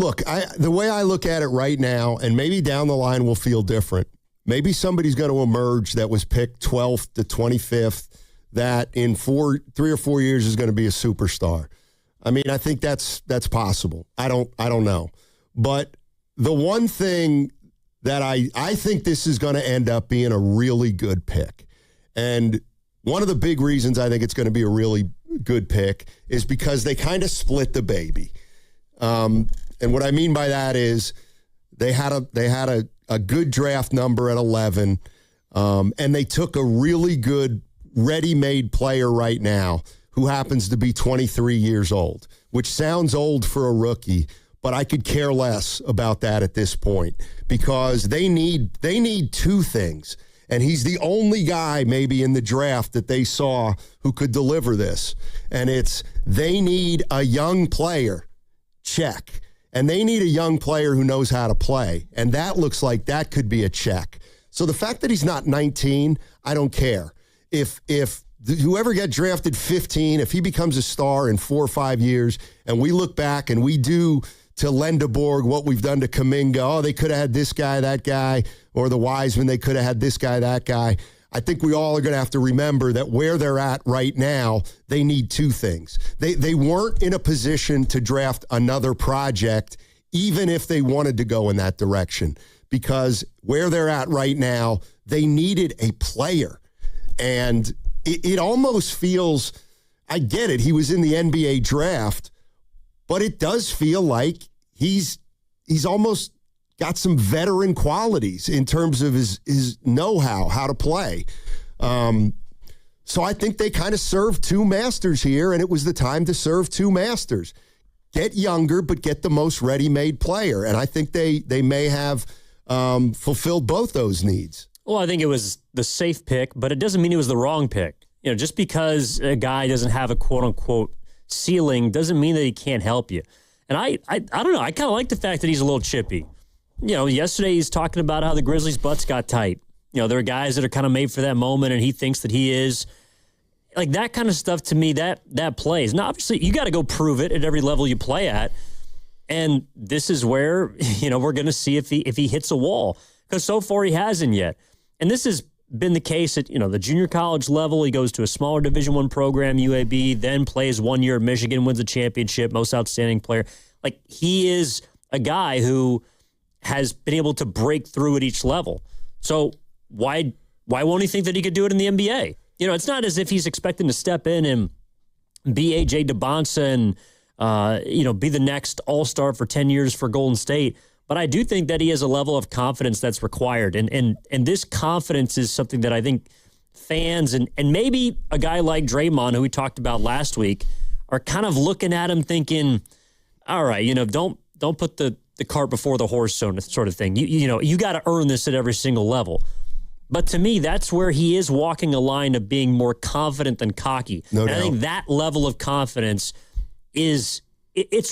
Look, the way I look at it right now, and maybe down the line will feel different. Maybe somebody's going to emerge that was picked 12th to 25th that in 3 or 4 years is going to be a superstar. I mean, I think that's possible. I don't know. But the one thing that I think this is going to end up being a really good pick. And one of the big reasons I think it's going to be a really good pick is because they kind of split the baby. And what I mean by that is they had a good draft number at 11, and they took a really good ready-made player right now who happens to be 23 years old, which sounds old for a rookie, but I could care less about that at this point because they need two things. And he's the only guy maybe in the draft that they saw who could deliver this. And it's they need a young player, check. And they need a young player who knows how to play. And that looks like that could be a check. So the fact that he's not 19, I don't care. If whoever got drafted 15, if he becomes a star in 4 or 5 years, and we look back and we do to Lendeborg what we've done to Kuminga, oh, they could have had this guy, that guy, or the Wiseman, they could have had this guy, that guy. I think we all are going to have to remember that where they're at right now, they need two things. They weren't in a position to draft another project, even if they wanted to go in that direction, because where they're at right now, they needed a player. And it almost feels, I get it, he was in the NBA draft, but it does feel like he's almost got some veteran qualities in terms of his know-how, how to play. So I think they kind of served two masters here, and it was the time to serve two masters. Get younger, but get the most ready-made player. And I think they may have fulfilled both those needs. Well, I think it was the safe pick, but it doesn't mean it was the wrong pick. You know, just because a guy doesn't have a quote-unquote ceiling doesn't mean that he can't help you. And I don't know. I kind of like the fact that he's a little chippy. You know, yesterday he's talking about how the Grizzlies' butts got tight. You know, there are guys that are kind of made for that moment, and he thinks that he is. Like, that kind of stuff, to me, that plays. Now, obviously, you got to go prove it at every level you play at. And this is where, you know, we're going to see if he hits a wall. Because so far he hasn't yet. And this has been the case at, you know, the junior college level. He goes to a smaller Division I program, UAB, then plays 1 year at Michigan, wins a championship, most outstanding player. Like, he is a guy who has been able to break through at each level. So why won't he think that he could do it in the NBA? You know, it's not as if he's expecting to step in and be A.J. DeBonsa and, you know, be the next all-star for 10 years for Golden State. But I do think that he has a level of confidence that's required. And this confidence is something that I think fans and maybe a guy like Draymond, who we talked about last week, are kind of looking at him thinking, all right, you know, don't put the cart before the horse sort of thing. You know, you got to earn this at every single level. But to me, that's where he is walking a line of being more confident than cocky. No doubt. I think that level of confidence it's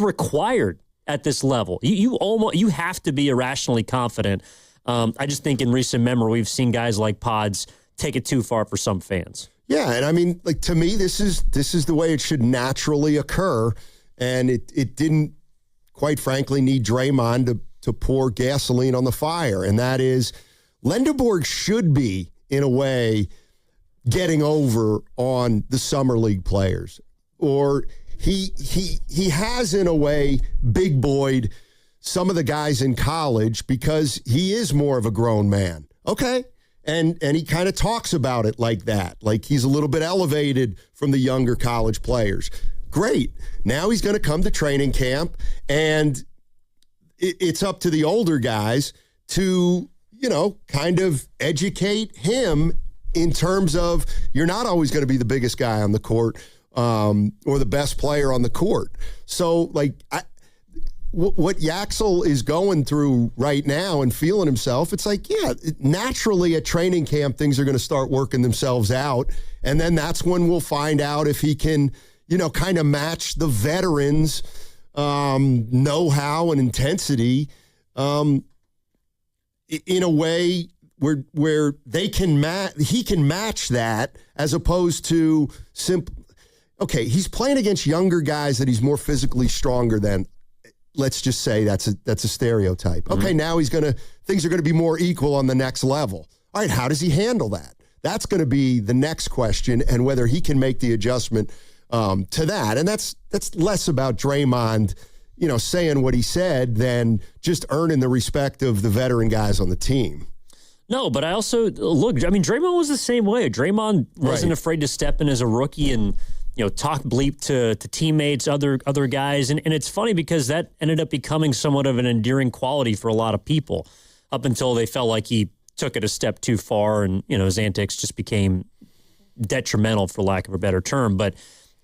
required at this level. You have to be irrationally confident. I just think in recent memory, we've seen guys like Pods take it too far for some fans. Yeah, and I mean, like, to me, this is the way it should naturally occur, and it didn't, quite frankly, need Draymond to pour gasoline on the fire, and that is Lendeborg should be, in a way, getting over on the summer league players, or he has, in a way, big boyed some of the guys in college because he is more of a grown man. Okay. And he kind of talks about it like that, like he's a little bit elevated from the younger college players. Great. Now he's going to come to training camp, and it's up to the older guys to, you know, kind of educate him in terms of you're not always going to be the biggest guy on the court or the best player on the court. So, like, what Yaxel is going through right now and feeling himself, it's like, yeah, naturally at training camp, things are going to start working themselves out. And then that's when we'll find out if he can, you know, kind of match the veterans' know-how and intensity in a way where they can he can match that, as opposed to okay, he's playing against younger guys that he's more physically stronger than. let's just say that's a stereotype. Okay, now things are going to be more equal on the next level. All right, how does he handle that? That's going to be the next question, and whether he can make the adjustment to that. And that's less about Draymond, saying what he said than just earning the respect of the veteran guys on the team. No, but I also Draymond was the same way. Draymond wasn't afraid to step in as a rookie and talk bleep to teammates, other guys, and it's funny because that ended up becoming somewhat of an endearing quality for a lot of people up until they felt like he took it a step too far, and his antics just became detrimental, for lack of a better term. But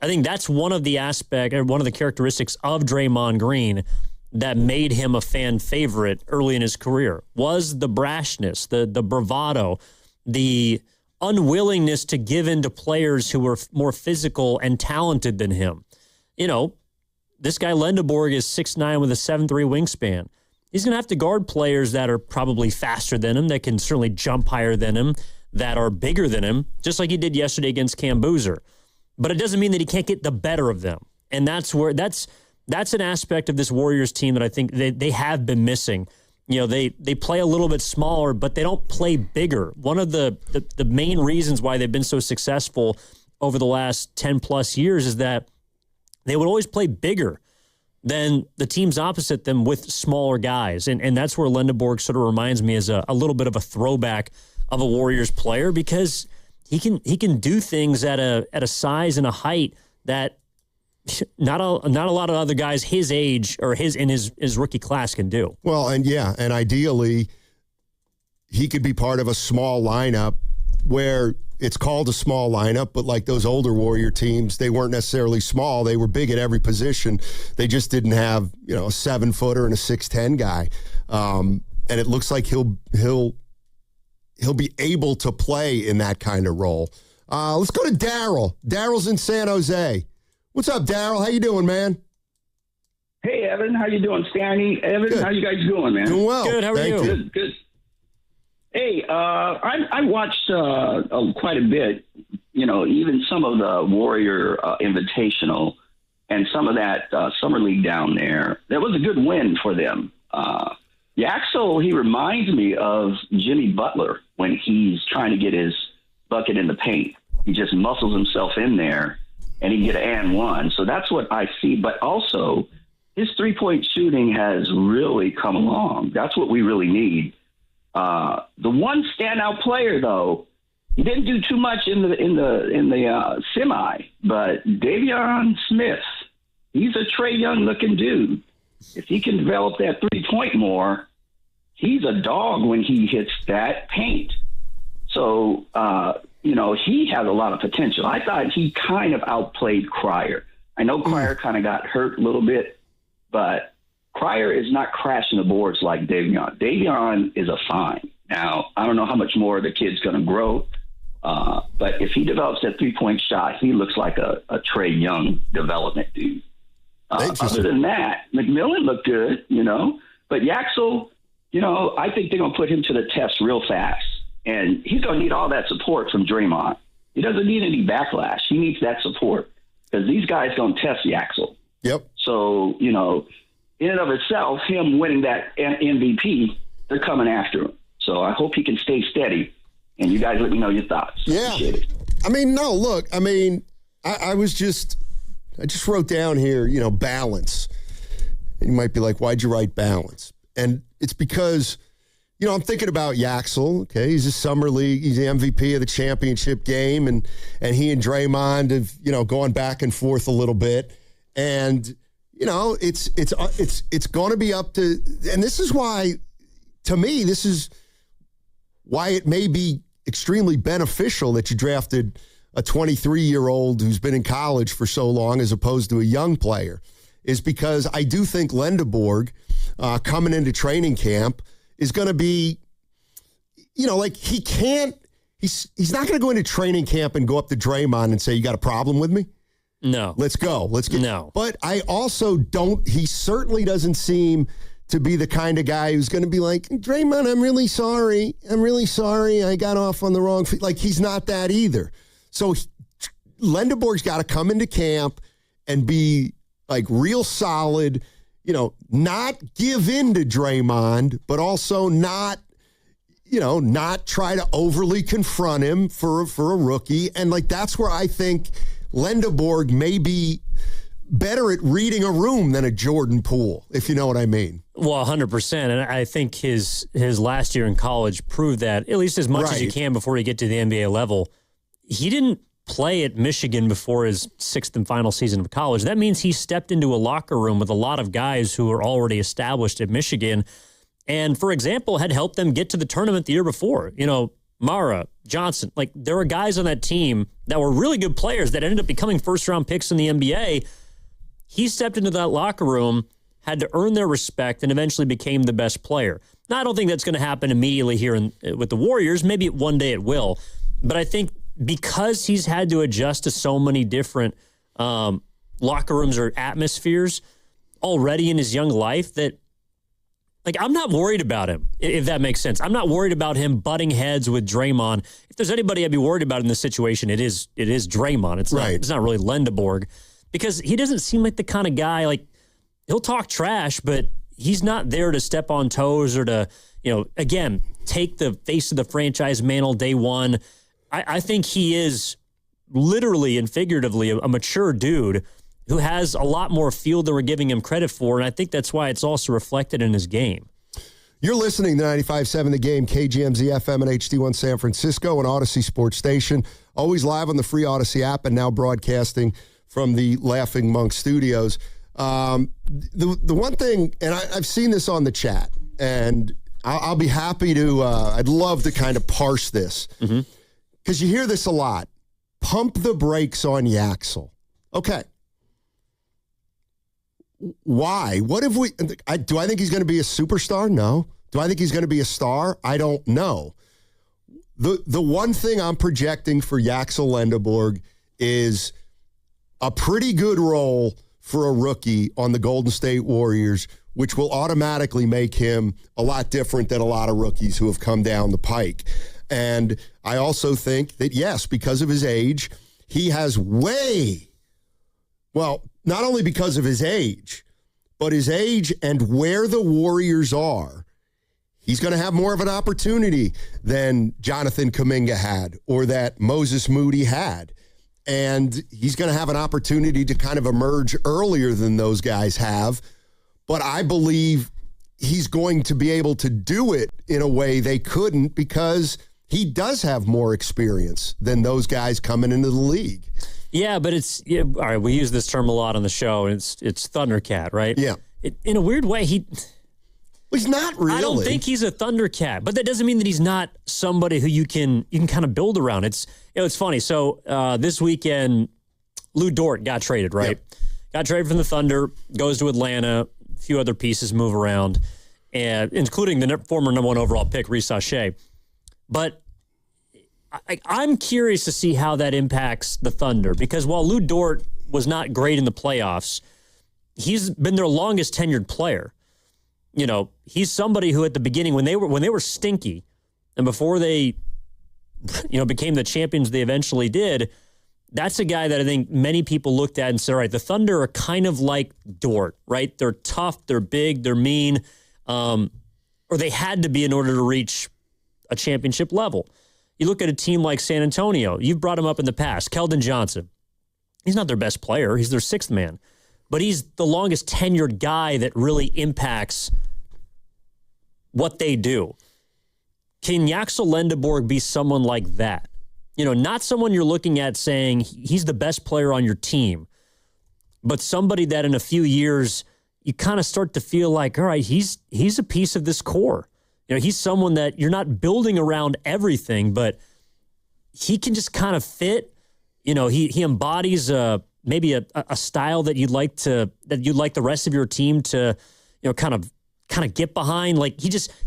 I think that's one of the characteristics of Draymond Green that made him a fan favorite early in his career, was the brashness, the bravado, the unwillingness to give in to players who were more physical and talented than him. This guy Lendeborg is 6'9" with a 7'3" wingspan. He's going to have to guard players that are probably faster than him, that can certainly jump higher than him, that are bigger than him, just like he did yesterday against Cam Boozer. But it doesn't mean that he can't get the better of them. And that's an aspect of this Warriors team that I think they have been missing. They play a little bit smaller, but they don't play bigger. One of the main reasons why they've been so successful over the last 10-plus years is that they would always play bigger than the teams opposite them with smaller guys. And that's where Lendeborg sort of reminds me as a little bit of a throwback of a Warriors player, because he can do things at a size and a height that not a lot of other guys his age or his rookie class can do. Well, and ideally he could be part of a small lineup where it's called a small lineup, but like those older Warrior teams, they weren't necessarily small. They were big at every position. They just didn't have, a 7-footer and a 6'10" guy. And it looks like he'll be able to play in that kind of role. Let's go to Darrell. Darrell's in San Jose. What's up, Darrell? How you doing, man? Hey, Evan. How you doing, Stanley? Evan, good. How you guys doing, man? Doing well. Good. How are you? Good. Hey, I watched quite a bit, even some of the Warrior Invitational and some of that Summer League down there. That was a good win for them. Yaxel, he reminds me of Jimmy Butler when he's trying to get his bucket in the paint. He just muscles himself in there, and he can get an and one. So that's what I see. But also, his three-point shooting has really come along. That's what we really need. The one standout player, though, he didn't do too much in the semi, but Davion Smith, he's a Trae Young-looking dude. If he can develop that three-point more, he's a dog when he hits that paint. So, he has a lot of potential. I thought he kind of outplayed Cryer. I know Cryer kind of got hurt a little bit, but Cryer is not crashing the boards like Davion. Davion is a find. Now, I don't know how much more the kid's going to grow, but if he develops that three-point shot, he looks like a Trae Young development dude. Other than that, McMillan looked good, but Yaxel, I think they're going to put him to the test real fast, and he's going to need all that support from Draymond. He doesn't need any backlash. He needs that support because these guys don't test Yaxel. Yep. So, in and of itself, him winning that MVP, they're coming after him. So I hope he can stay steady. And you guys let me know your thoughts. Yeah. I just wrote down here, balance. And you might be like, why'd you write balance? And it's because, I'm thinking about Yaxel. Okay, he's a summer league. He's the MVP of the championship game. And he and Draymond have, gone back and forth a little bit. And it's going to be up to, and this is why, to me, this is why it may be extremely beneficial that you drafted a 23-year-old who's been in college for so long as opposed to a young player, is because I do think Lendeborg coming into training camp is going to be, he's not going to go into training camp and go up to Draymond and say, you got a problem with me? No. Let's go. No. But I also he certainly doesn't seem to be the kind of guy who's going to be like, Draymond, I'm really sorry. I got off on the wrong feet. Like, he's not that either. So Lendeborg's got to come into camp and be like real solid, not give in to Draymond, but also not try to overly confront him for a rookie. And that's where I think Lendeborg may be better at reading a room than a Jordan Poole, if you know what I mean. Well, 100%. And I think his last year in college proved that, at least as much as you can before you get to the NBA level. He didn't play at Michigan before his sixth and final season of college. That means he stepped into a locker room with a lot of guys who were already established at Michigan and, for example, had helped them get to the tournament the year before. Mara, Johnson, there were guys on that team that were really good players that ended up becoming first-round picks in the NBA. He stepped into that locker room, had to earn their respect, and eventually became the best player. Now, I don't think that's going to happen immediately here with the Warriors. Maybe one day it will. But I think because he's had to adjust to so many different locker rooms or atmospheres already in his young life that, I'm not worried about him, if that makes sense. I'm not worried about him butting heads with Draymond. If there's anybody I'd be worried about in this situation, it is Draymond. It's not really Lendeborg, because he doesn't seem like the kind of guy, he'll talk trash, but he's not there to step on toes or to, again, take the face of the franchise mantle day one. I think he is literally and figuratively a mature dude who has a lot more feel than we're giving him credit for, and I think that's why it's also reflected in his game. You're listening to 95.7 The Game, KGMZ FM and HD1 San Francisco, and Odyssey Sports Station. Always live on the free Odyssey app and now broadcasting from the Laughing Monk Studios. The one thing, and I've seen this on the chat, and I'll be happy to, I'd love to kind of parse this, because you hear this a lot. Pump the brakes on Yaxel. Okay. Why? What if do I think he's going to be a superstar? No. Do I think he's going to be a star? I don't know. The one thing I'm projecting for Yaxel Lendeborg is a pretty good role for a rookie on the Golden State Warriors, which will automatically make him a lot different than a lot of rookies who have come down the pike. And I also think that, yes, because of his age, he has not only because of his age, but his age and where the Warriors are, he's going to have more of an opportunity than Jonathan Kuminga had or that Moses Moody had. And he's going to have an opportunity to kind of emerge earlier than those guys have. But I believe he's going to be able to do it in a way they couldn't, because he does have more experience than those guys coming into the league. Yeah, but all right, we use this term a lot on the show, and it's Thundercat, right? Yeah. In a weird way, he's not really. I don't think he's a Thundercat, but that doesn't mean that he's not somebody who you can kind of build around. It's funny. So this weekend, Lou Dort got traded, right? Yep. Got traded from the Thunder, goes to Atlanta. A few other pieces move around, and including the former number 1 overall pick, Reece Shea. But I'm curious to see how that impacts the Thunder, because while Lou Dort was not great in the playoffs, he's been their longest tenured player. He's somebody who at the beginning, when they were stinky, and before they, became the champions they eventually did, that's a guy that I think many people looked at and said, all right, the Thunder are kind of like Dort, right? They're tough, they're big, they're mean, or they had to be in order to reach a championship level. You look at a team like San Antonio. You've brought him up in the past. Keldon Johnson. He's not their best player. He's their sixth man. But he's the longest tenured guy that really impacts what they do. Can Yaxel Lendeborg be someone like that? Not someone you're looking at saying he's the best player on your team, but somebody that in a few years you kind of start to feel like, all right, he's a piece of this core. He's someone that you're not building around everything, but he can just kind of fit. He embodies maybe a style that you'd like the rest of your team to, kind of get behind.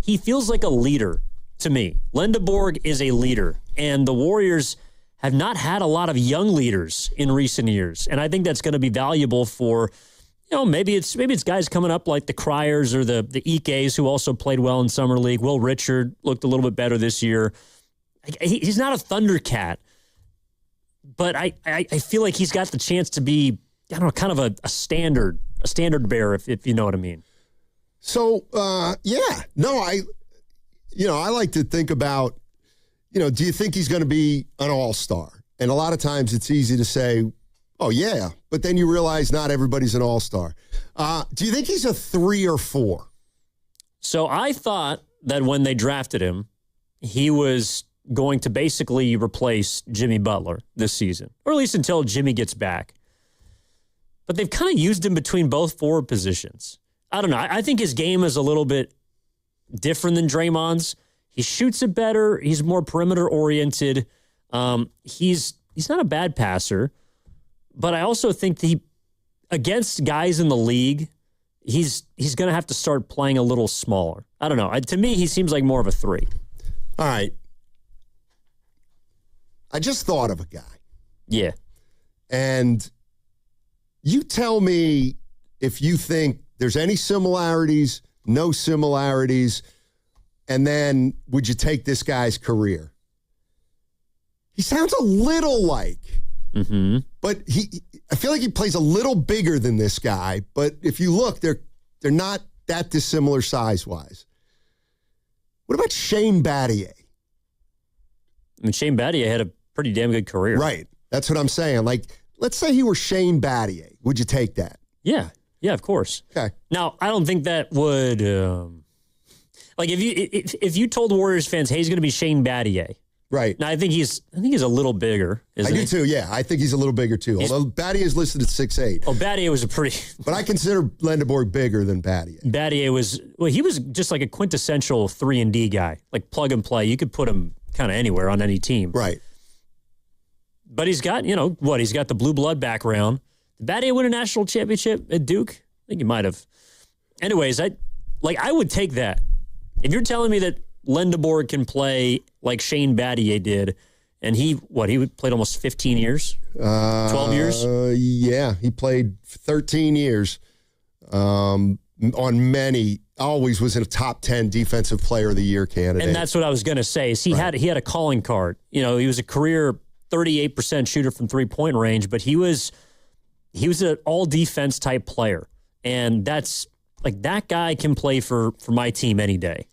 He feels like a leader to me. Lendeborg is a leader, and the Warriors have not had a lot of young leaders in recent years, and I think that's going to be valuable for. Maybe it's guys coming up like the Criers or the Ikes, who also played well in Summer League. Will Richard looked a little bit better this year. He's not a Thundercat, but I feel like he's got the chance to be, kind of a standard standard bearer, if you know what I mean. So, I like to think about, do you think he's going to be an all-star? And a lot of times it's easy to say, oh, yeah, but then you realize not everybody's an all-star. Do you think he's a 3 or 4? So I thought that when they drafted him, he was going to basically replace Jimmy Butler this season, or at least until Jimmy gets back. But they've kind of used him between both forward positions. I don't know. I think his game is a little bit different than Draymond's. He shoots it better. He's more perimeter-oriented. He's not a bad passer. But I also think that against guys in the league, he's going to have to start playing a little smaller. I don't know. To me, he seems like more of a 3. All right. I just thought of a guy. Yeah. And you tell me if you think there's any similarities, no similarities, and then would you take this guy's career? He sounds a little like, but I feel like he plays a little bigger than this guy. But if you look, they're not that dissimilar size-wise. What about Shane Battier? I mean, Shane Battier had a pretty damn good career. Right. That's what I'm saying. Like, let's say he were Shane Battier. Would you take that? Yeah. Yeah, of course. Okay. Now, I don't think that would like if you told Warriors fans, hey, he's going to be Shane Battier. Right. Now, I think he's a little bigger. I do too. Yeah, I think he's a little bigger too. Although Battier is listed at 6'8". Oh, Battier was a pretty. But I consider Lendeborg bigger than Battier. Battier he was just like a quintessential 3-and-D guy, like plug and play. You could put him kind of anywhere on any team. Right. But he's got, he's got the blue blood background. Did Battier win a national championship at Duke? I think he might have. Anyways, I would take that. If you're telling me that Lendeborg can play like Shane Battier did, and he played almost 15 years? 12 years? Yeah, he played 13 years on many. Always was in a top 10 defensive player of the year candidate. And that's what I was going to say. Is he had a calling card. He was a career 38% shooter from three-point range, but he was an all-defense type player. And that's like that guy can play for my team any day.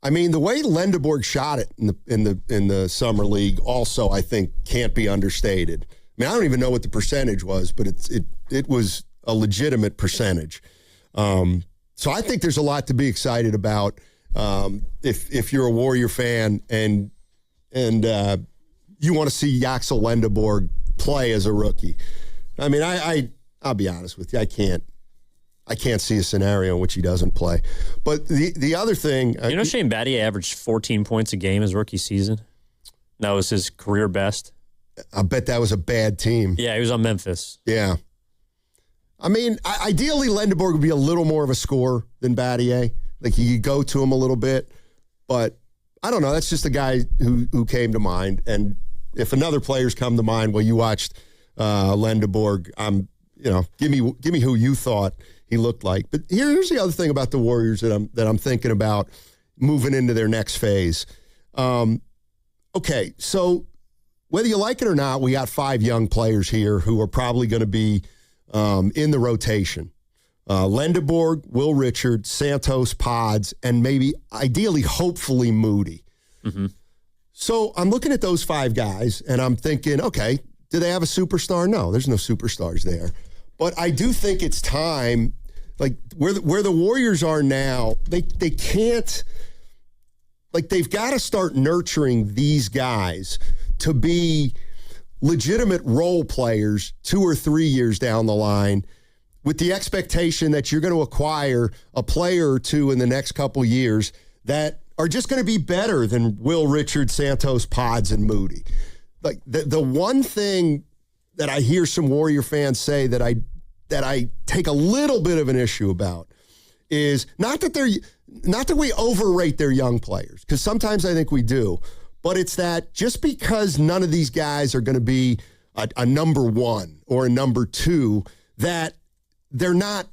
I mean, the way Lendeborg shot it in the summer league also, I think, can't be understated. I mean, I don't even know what the percentage was, but it was a legitimate percentage. So I think there's a lot to be excited about if you're a Warrior fan and you want to see Yaxel Lendeborg play as a rookie. I mean, I'll be honest with you, I can't see a scenario in which he doesn't play. But the other thing... Shane Battier averaged 14 points a game his rookie season? That was his career best. I bet that was a bad team. Yeah, he was on Memphis. Yeah. I mean, ideally, Lendeborg would be a little more of a scorer than Battier. Like, you could go to him a little bit. But, I don't know. That's just a guy who came to mind. And if another player's come to mind, well, you watched Lendeborg, give me who you thought he looked like. But here's the other thing about the Warriors that I'm thinking about moving into their next phase. Okay, so whether you like it or not, we got 5 young players here who are probably going to be in the rotation. Lendeborg, Will Richard, Santos, Pods, and maybe, ideally, hopefully, Moody. Mm-hmm. So I'm looking at those 5 guys, and I'm thinking, okay, do they have a superstar? No, there's no superstars there. But I do think it's time, like where the Warriors are now, they can't, like they've got to start nurturing these guys to be legitimate role players 2 or 3 years down the line with the expectation that you're going to acquire a player or 2 in the next couple years that are just going to be better than Will Richard, Santos, Pods, and Moody. Like the one thing that I hear some Warrior fans say that I take a little bit of an issue about is not that we overrate their young players, because sometimes I think we do, but it's that just because none of these guys are going to be a number 1 or a number 2, that they're not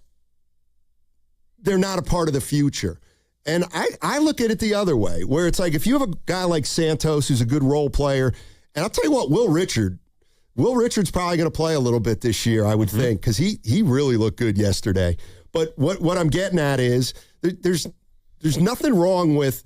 a part of the future. And I look at it the other way, where it's like if you have a guy like Santos who's a good role player, and I'll tell you what, Will Richard, Will Richard's probably going to play a little bit this year, I would think, because he really looked good yesterday. But what I'm getting at is there's nothing wrong with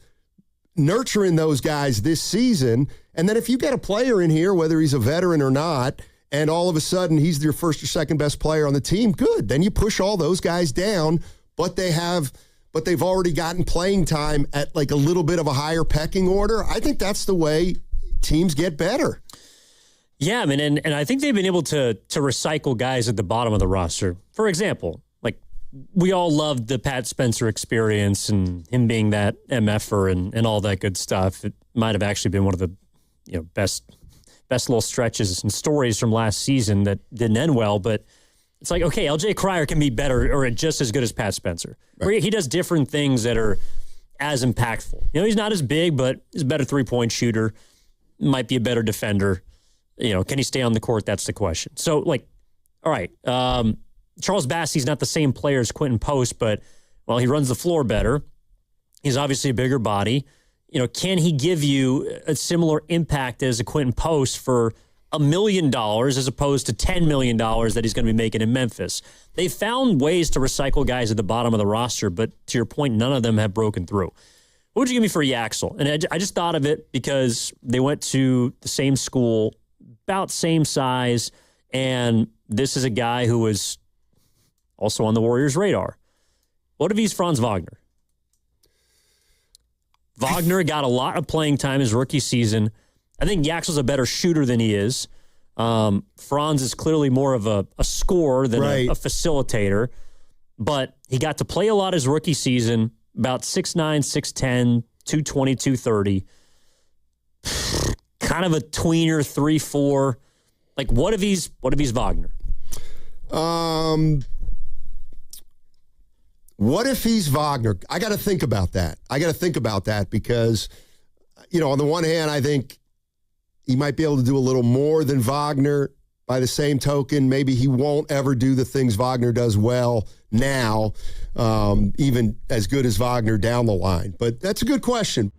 nurturing those guys this season. And then if you get a player in here, whether he's a veteran or not, and all of a sudden he's your first or second best player on the team, good. Then you push all those guys down, but they've already gotten playing time at like a little bit of a higher pecking order. I think that's the way teams get better. Yeah, I mean, and I think they've been able to recycle guys at the bottom of the roster. For example, like we all loved the Pat Spencer experience and him being that MFer and all that good stuff. It might have actually been one of the best little stretches and stories from last season that didn't end well, but it's like, okay, LJ Cryer can be better or just as good as Pat Spencer. Right. He does different things that are as impactful. He's not as big, but he's a better three-point shooter, might be a better defender. Can he stay on the court? That's the question. So, all right, Charles Bassey's not the same player as Quentin Post, but, well, he runs the floor better. He's obviously a bigger body. Can he give you a similar impact as a Quentin Post for $1 million as opposed to $10 million that he's going to be making in Memphis? They found ways to recycle guys at the bottom of the roster, but to your point, none of them have broken through. What would you give me for Yaxel? And I just thought of it because they went to the same school, about same size, and this is a guy who was also on the Warriors' radar. What if he's Franz Wagner? Wagner got a lot of playing time his rookie season. I think Yaxel's a better shooter than he is. Franz is clearly more of a scorer than a facilitator, but he got to play a lot his rookie season, about 6'9", 6'10", 220, 230. Kind of a tweener, 3-4. Like, what if he's Wagner? What if he's Wagner? I got to think about that. Because, on the one hand, I think he might be able to do a little more than Wagner. By the same token, maybe he won't ever do the things Wagner does well now, even as good as Wagner down the line. But that's a good question.